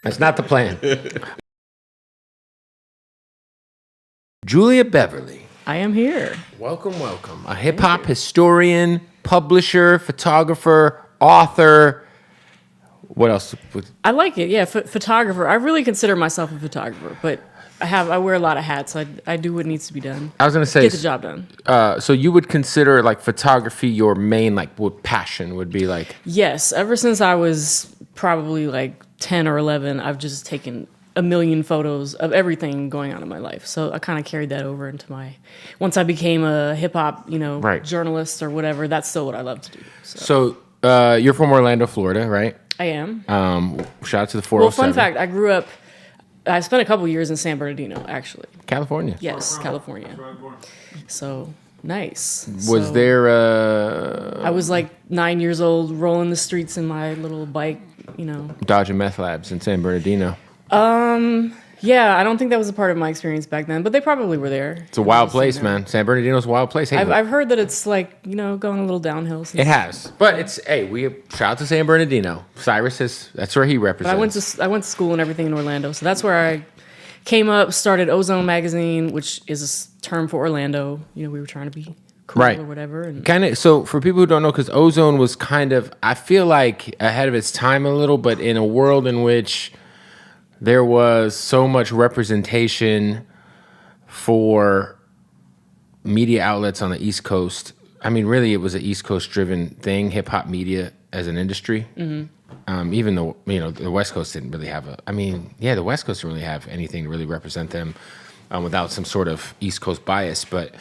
That's not the plan. Julia Beverly. I am here. Welcome, welcome. A hip-hop historian, publisher, photographer, author. What else? I like it. Yeah, photographer. I really consider myself a photographer, but I wear a lot of hats. I do what needs to be done. I was going to say... Get the job done. So you would consider, like, photography your main, like, what passion would be, like... Yes. Ever since I was probably, like, 10 or 11, I've just taken a million photos of everything going on in my life. So I kind of carried that over into my... Once I became a hip-hop, journalist or whatever, that's still what I love to do. So you're from Orlando, Florida, right? I am. Shout out to the 407. Well, fun fact, I spent a couple years in San Bernardino, actually. California. Yes, California. So, nice. Was there I was like 9 years old, rolling the streets in my little bike, Dodging meth labs in San Bernardino. Yeah, I don't think that was a part of my experience back then, but they probably were there. It's a wild place, man. San Bernardino's a wild place. Hey, I've heard that it's like, going a little downhill. It has. But shout out to San Bernardino. Cyrus that's where he represents. But I went to school and everything in Orlando, so that's where I came up, started Ozone magazine, which is a term for Orlando. We were trying to be cool or whatever. And kind of. So for people who don't know, because Ozone was kind of, I feel like ahead of its time a little, but in a world in which there was so much representation for media outlets on the East Coast. I mean, really, it was an East Coast-driven thing, hip-hop media as an industry. Mm-hmm. Even though, the West Coast didn't really have the West Coast didn't really have anything to really represent them without some sort of East Coast bias. But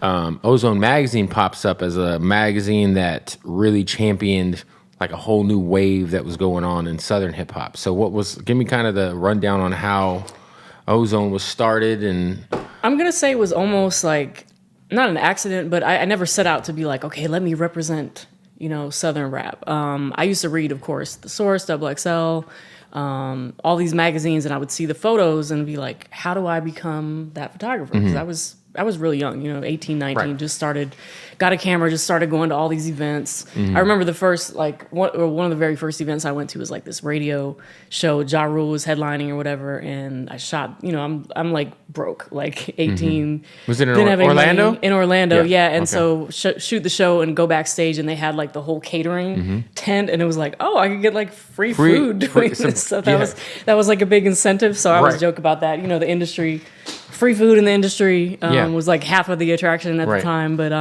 Ozone magazine pops up as a magazine that really championed like a whole new wave that was going on in Southern hip hop. So give me kind of the rundown on how Ozone was started. And I'm going to say it was almost like, not an accident, but I never set out to be like, okay, let me represent, Southern rap. I used to read, of course, The Source, XXL, all these magazines, and I would see the photos and be like, how do I become that photographer? Because I was really young, 18, 19, right. Just got a camera, just started going to all these events. I remember the first, one of the very first events I went to was like this radio show. Ja Rule was headlining or whatever, and I shot, I'm like broke, like 18. Was it in Orlando? In Orlando, yeah. And so shoot the show and go backstage, and they had like the whole catering tent, and it was like, oh, I could get like free food doing this stuff. That was like a big incentive. So I always joke about that, the industry. Free food in the industry was like half of the attraction at the time. But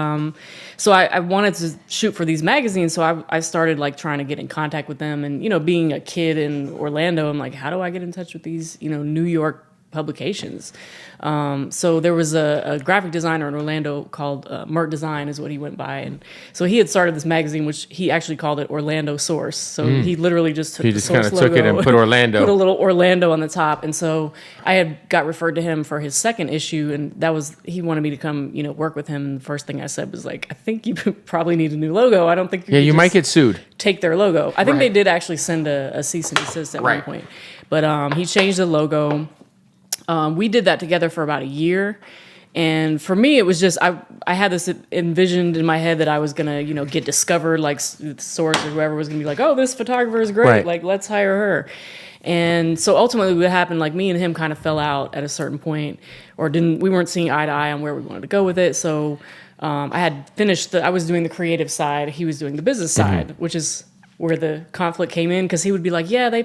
so I wanted to shoot for these magazines. So I started like trying to get in contact with them. And, being a kid in Orlando, I'm like, how do I get in touch with these, New York publications? So there was a graphic designer in Orlando called Mert Design is what he went by. And so he had started this magazine, which he actually called it Orlando Source. So he literally just took the Source logo, took it and put Orlando. Put a little Orlando on the top. And so I had got referred to him for his second issue, and he wanted me to come, work with him. And the first thing I said was like, I think you probably need a new logo. I don't think you might get sued. Take their logo. I think they did actually send a cease and desist at one point. But he changed the logo. We did that together for about a year. And for me, it was just, I had this envisioned in my head that I was going to, get discovered, like Source or whoever was going to be like, oh, this photographer is great. Like, let's hire her. And so ultimately what happened, like me and him kind of fell out at a certain point, or we weren't seeing eye to eye on where we wanted to go with it. So I had finished I was doing the creative side. He was doing the business side, which is where the conflict came in, because he would be like, yeah, they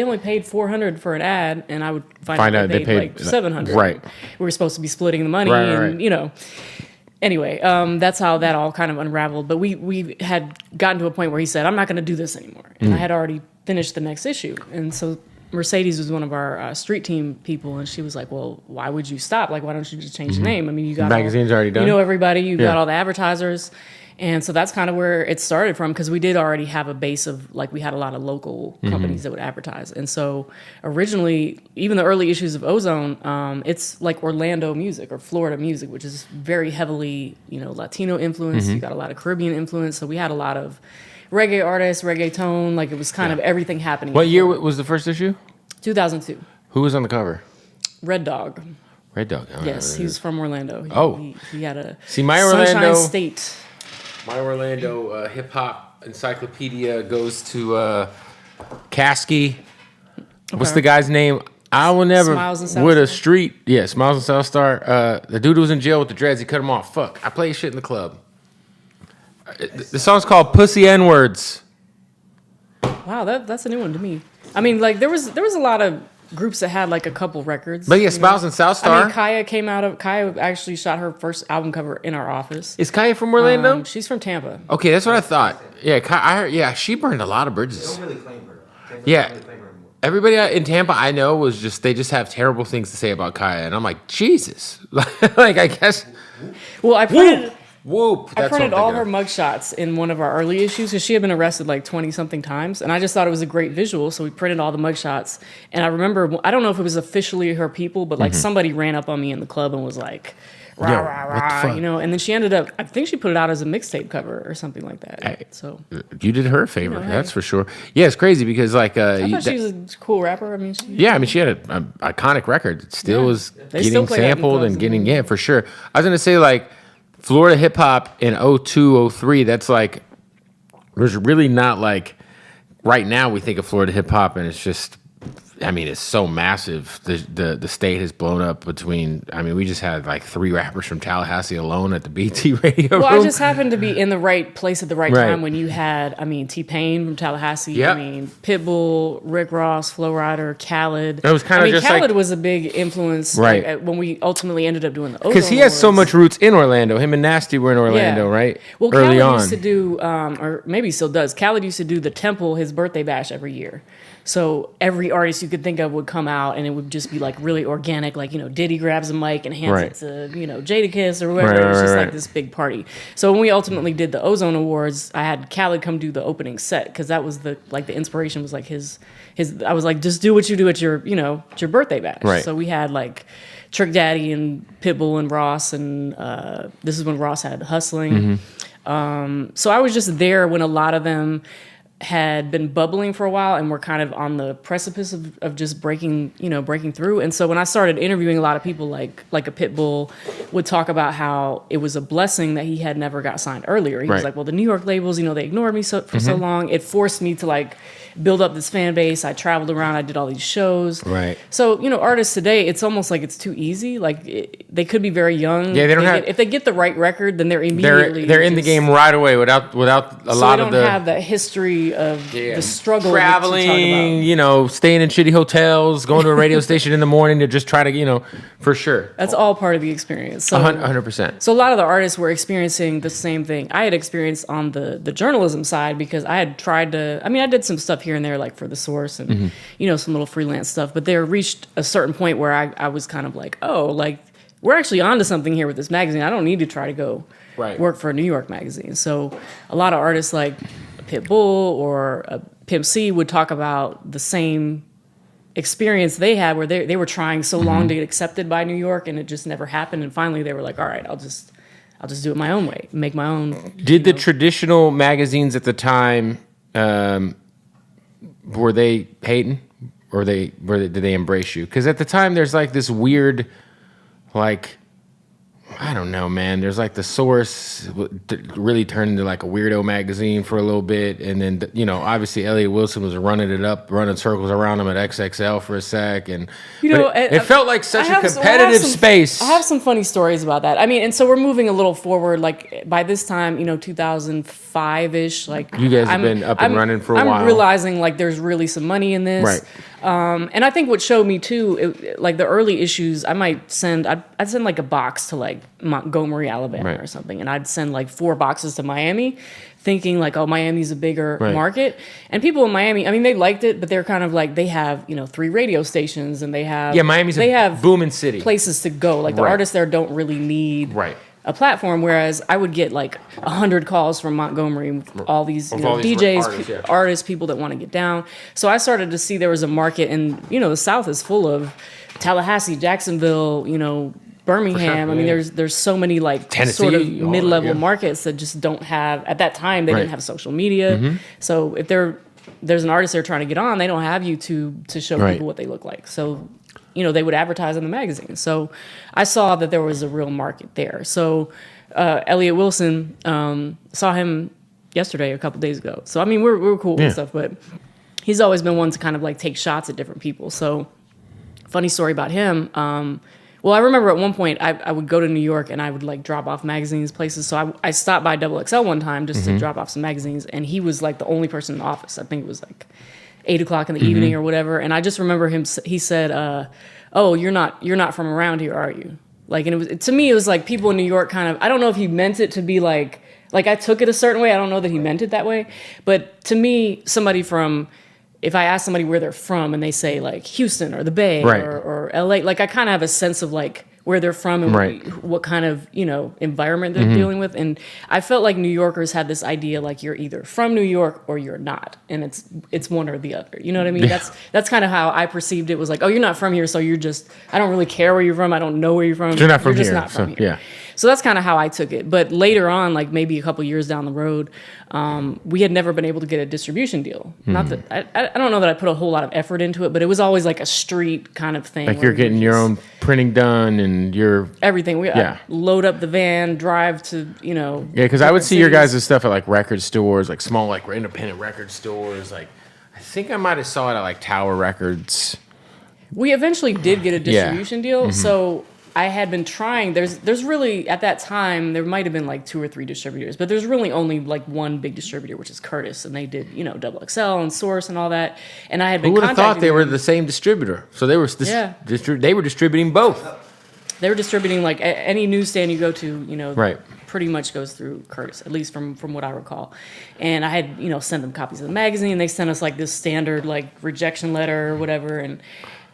only paid $400 for an ad, and I would find out they paid like $700. Right. We were supposed to be splitting the money, Anyway, that's how that all kind of unraveled. But we had gotten to a point where he said, I'm not going to do this anymore. And I had already finished the next issue. And so Mercedes was one of our street team people, and she was like, well, why would you stop? Like, why don't you just change the name? I mean, you got magazine's already done. You know everybody. You got all the advertisers. And so that's kind of where it started from, because we did already have a base of, like, we had a lot of local companies that would advertise. And so originally, even the early issues of Ozone, it's like Orlando music or Florida music, which is very heavily, Latino influence. You got a lot of Caribbean influence. So we had a lot of reggae artists, reggaeton, like it was kind of everything happening. What year was the first issue? 2002. Who was on the cover? Red Dog. Red Dog. Yes, he was from Orlando. He had a my Sunshine Orlando State. My Orlando hip hop encyclopedia goes to Kasky. What's the guy's name? I will never Smiles and South with a Star? street. Yeah, Smiles and South Star. The dude who was in jail with the dreads. He cut him off. Fuck. I play shit in the club. The song's called "Pussy N Words." Wow, that's a new one to me. I mean, like there was a lot of groups that had like a couple records. But yeah, Smiles and South Star. I mean, Kaya actually shot her first album cover in our office. Is Kaya from Orlando? She's from Tampa. Okay, that's what I thought. Yeah, I heard, yeah, she burned a lot of bridges. They don't really claim her. Tampa's Yeah. don't really claim her anymore. Everybody in Tampa I know was just they just have terrible things to say about Kaya, and I'm like, Jesus. Like I guess. Well, I printed. Whoop. I printed all her mugshots in one of our early issues because she had been arrested like 20-something times. And I just thought it was a great visual. So we printed all the mugshots. And I remember, I don't know if it was officially her people, but like somebody ran up on me in the club and was like, rah, Yo, rah, what the rah, fuck? you know. And then she ended up, I think she put it out as a mixtape cover or something like that. Hey. So You did her a favor, hey. that's for sure. Yeah, it's crazy because like I thought she was a cool rapper. I mean, I mean, she had an iconic record. It still was They getting still play that in sampled clubs and getting, and- for sure. I was going to say, like, Florida hip hop in 02, 03, that's like, there's really not like, right now we think of Florida hip hop and it's just, I mean, it's so massive. The state has blown up between, I mean, we just had like 3 rappers from Tallahassee alone at the BT radio well, room. I just happened to be in the right place at the right Right. time when you had, I mean, T-Pain from Tallahassee. Yep. I mean, Pitbull, Rick Ross, Flo Rida, Khaled. It was kinda I mean, just Khaled like- was a big influence Right. when we ultimately ended up doing the Ozone Because he has so Awards. much roots in Orlando. Him and Nasty were in Orlando, right? Well, Early Khaled on. used to do, or maybe he still does. Khaled used to do the Temple, his birthday bash every year. So every artist you could think of would come out, and it would just be like really organic. Like, you know, Diddy grabs a mic and hands Right. it to, you know, Jadakiss or whoever. Right, It was just right, like right. this big party. So when we ultimately did the Ozone Awards, I had Khaled come do the opening set because that was the inspiration was like his. I was like, just do what you do at your, you know, at your birthday bash. Right. So we had like Trick Daddy and Pitbull and Ross, and this is when Ross had Hustling. So I was just there when a lot of them had been bubbling for a while and were kind of on the precipice of just breaking through. And so when I started interviewing a lot of people like a Pitbull would talk about how it was a blessing that he had never got signed earlier. He was Right. like, well, the New York labels, you know, they ignored me for so long. It forced me to like build up this fan base. I traveled around, I did all these shows. Right. So, you know, artists today, it's almost like it's too easy. Like they could be very young. Yeah, they don't have- if they get the right record, then they're immediately They're in the just- game right away without a so lot they of don't the have that history of the struggle to talk traveling, about. you know, staying in shitty hotels, going to a radio station in the morning to just try to, you know, for sure. That's all part of the experience. So, 100%. so a lot of the artists were experiencing the same thing I had experienced on the journalism side because I had tried to. I mean, I did some stuff here and there, like for the Source and you know some little freelance stuff. But there reached a certain point where I was kind of like, oh, like we're actually onto something here with this magazine. I don't need to try to go Right. work for a New York magazine. So a lot of artists like Pitbull or Pimp C would talk about the same experience they had where they were trying so long to get accepted by New York and it just never happened. And finally they were like, all right, I'll just do it my own way, make my own. Did the traditional magazines at the time, were they hating? Or did they embrace you? Because at the time there's like this weird, like, I don't know, man. There's like the Source really turned into like a weirdo magazine for a little bit, and then you know, obviously Elliot Wilson was running it up, running circles around him at XXL for a sec, and You know, but it felt like such a competitive I have space. I have some funny stories about that. I mean, and so we're moving a little forward. Like by this time, you know, 2005-ish. Like You guys have been up and running for a while. I'm realizing like there's really some money in this. Right. And I think what showed me too, like the early issues, I'd send like a box to like Montgomery, Alabama Right. or something, and I'd send like 4 boxes to Miami, thinking like, oh, Miami's a bigger Right. market. And people in Miami, I mean, they liked it, but they're kind of like they have 3 radio stations and they have Miami's they a have booming city. places to go. Like the Right. artists there don't really need Right. a platform, whereas I would get like 100 calls from Montgomery with all these, all these DJs, artists, yeah. artists, people that want to get down. So I started to see there was a market, and the South is full of Tallahassee, Jacksonville, Birmingham. sure, I mean, yeah. there's so many like Tennessee, sort of all that, mid-level yeah. markets that just don't have at that time. They Right. didn't have social media. So if there's an artist they're trying to get on, they don't have YouTube to show Right. people what they look like. So they would advertise in the magazine. So I saw that there was a real market there. So Elliot Wilson, saw him yesterday, a couple days ago. So I mean, we're cool Yeah. and stuff, but he's always been one to kind of like take shots at different people. So funny story about him. Well, I remember at one point I would go to New York and I would like drop off magazines places. So I stopped by XXL one time just to drop off some magazines, and he was like the only person in the office. I think it was like 8 o'clock in the evening or whatever. And I just remember he said, "Oh, you're not from around here, are you?" Like, and it was, to me, it was like people in New York kind of, I don't know if he meant it to be like I took it a certain way. I don't know that he meant it that way. But to me, if I ask somebody where they're from and they say like Houston or the Bay or LA, like I kind of have a sense of like where they're from and what kind of, environment they're dealing with. And I felt like New Yorkers had this idea like you're either from New York or you're not. And it's one or the other. You know what I mean? Yeah. That's kind of how I perceived it. Was like, oh, you're not from here, so you're just, I don't really care where you're from. I don't know where you're from. You're not from just here. Not from here. Yeah. So that's kind of how I took it. But later on, like maybe a couple years down the road, we had never been able to get a distribution deal. Not that I don't know that I put a whole lot of effort into it, but it was always like a street kind of thing. Like you're getting your own printing done and you're everything. I load up the van, drive to Yeah, because I would see your guys' stuff at like record stores, like small like independent record stores. Like I think I might have saw it at like Tower Records. We eventually did get a distribution deal, so I had been trying. There's really, at that time, there might have been like 2 or 3 distributors, but there's really only like one big distributor, which is Curtis, and they did XXL and Source and all that. And I had been. Who would have thought they were the same distributor? So they were they were distributing both. They were distributing like any newsstand you go to, right. Pretty much goes through Curtis, at least from what I recall. And I had sent them copies of the magazine. They sent us like this standard like rejection letter or whatever, and.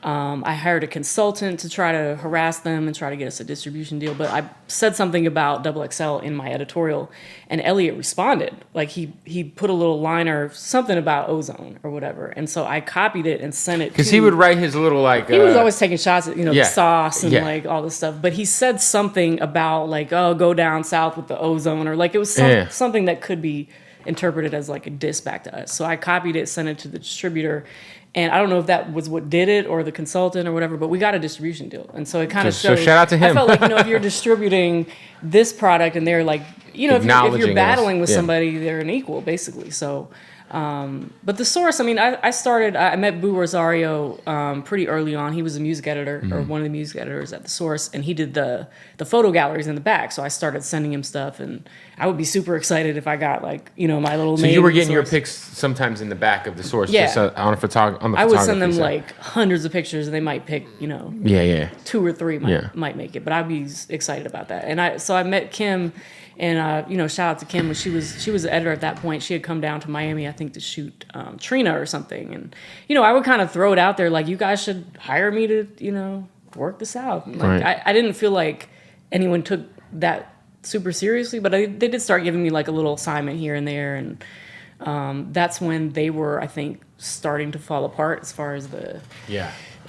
I hired a consultant to try to harass them and try to get us a distribution deal. But I said something about XXL in my editorial, and Elliot responded. Like he put a little liner, something about Ozone or whatever. And so I copied it and sent it. Because he would write his little like. He was always taking shots at the sauce and like all this stuff. But he said something about like, oh, go down south with the Ozone, or like it was something that could be interpreted as like a diss back to us. So I copied it, sent it to the distributor. And I don't know if that was what did it or the consultant or whatever, but we got a distribution deal. And so it kind of showed. So shout out to him. I felt like, if you're distributing this product and they're like, if you're battling with somebody, they're an equal, basically. So, but the Source, I mean, I met Boo Rosario pretty early on. He was a music editor or one of the music editors at the Source, and he did the photo galleries in the back. So I started sending him stuff, and I would be super excited if I got like, my little name. So you were getting your pics sometimes in the back of the Source, just on the photography. I would send them like hundreds of pictures, and they might pick, 2 or 3 might make it. But I'd be excited about that. And I met Kim. And shout out to Kim. She was the editor at that point. She had come down to Miami, I think, to shoot Trina or something. And I would kind of throw it out there like, you guys should hire me to work this out. Like I didn't feel like anyone took that super seriously, but they did start giving me like a little assignment here and there, and that's when they were, I think, starting to fall apart as far as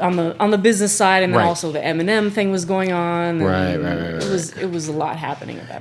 on the business side, and then also the Eminem thing was going on. Right. It was a lot happening at that